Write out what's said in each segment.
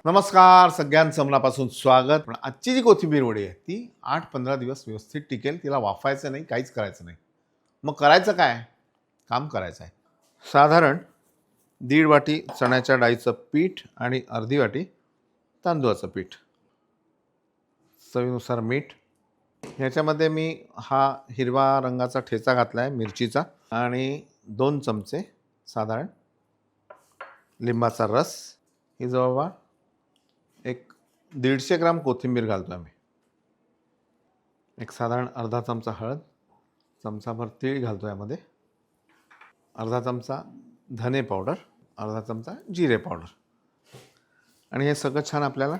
नमस्कार, सगळ्यांचं मनापासून स्वागत. पण आजची जी कोथिंबीर वडी आहे ती 8-15 दिवस व्यवस्थित टिकेल. तिला वाफायचं नाही, काहीच करायचं नाही. मग करायचं काय? काम करायचं आहे. साधारण 1.5 वाटी चण्याच्या डाळीचं पीठ आणि अर्धी वाटी तांदूळाचं पीठ, चवीनुसार मीठ. ह्याच्यामध्ये मी हा हिरवा रंगाचा ठेचा घातला आहे मिरचीचा आणि 2 चमचे साधारण लिंबाचा रस. ही जवळपास एक 150 ग्राम कोथिंबीर घालतो आम्ही. एक साधारण अर्धा चमचा हळद, चमचाभर तीळ घालतो यामध्ये, अर्धा चमचा धने पावडर, अर्धा चमचा जिरे पावडर. आणि हे सगळं छान आपल्याला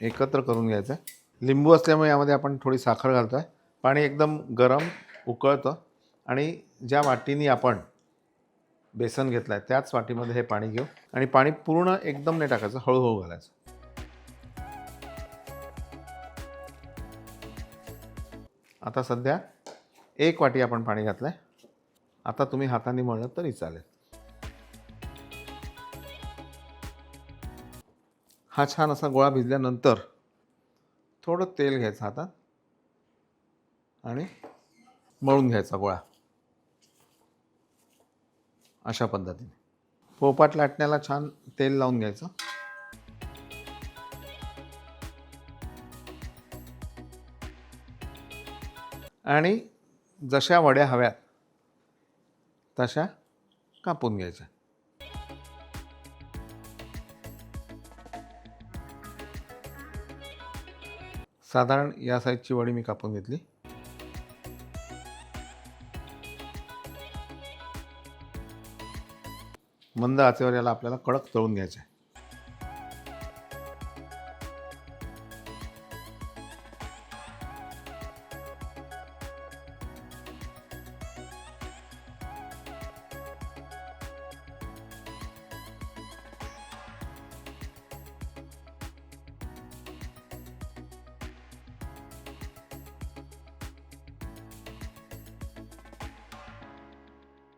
एकत्र करून घ्यायचं आहे. लिंबू असल्यामुळे यामध्ये आपण थोडी साखर घालतो आहे. पाणी एकदम गरम उकळतं आणि ज्या वाटीनी आपण बेसन घेतलं आहे त्याच वाटीमध्ये हे पाणी घेऊ आणि पाणी पूर्ण एकदम नाही टाकायचं, हळूहळू घालायचं. आता सध्या 1 वाटी आपण पाणी घातलं आहे. आता तुम्ही हाताने मळलं तरी चालेल. हा छान असा गोळा भिजल्यानंतर थोडं तेल घ्यायचं हातात आणि मळून घ्यायचा गोळा अशा पद्धतीने. पोळपाट लाटण्याला छान तेल लावून घ्यायचं आणि जशा वड्या हव्यात तशा कापून घ्यायच्या. साधारण या साईजची वडी मी कापून घेतली. मंद आचेवर याला आपल्याला कडक तळून घ्यायचं आहे.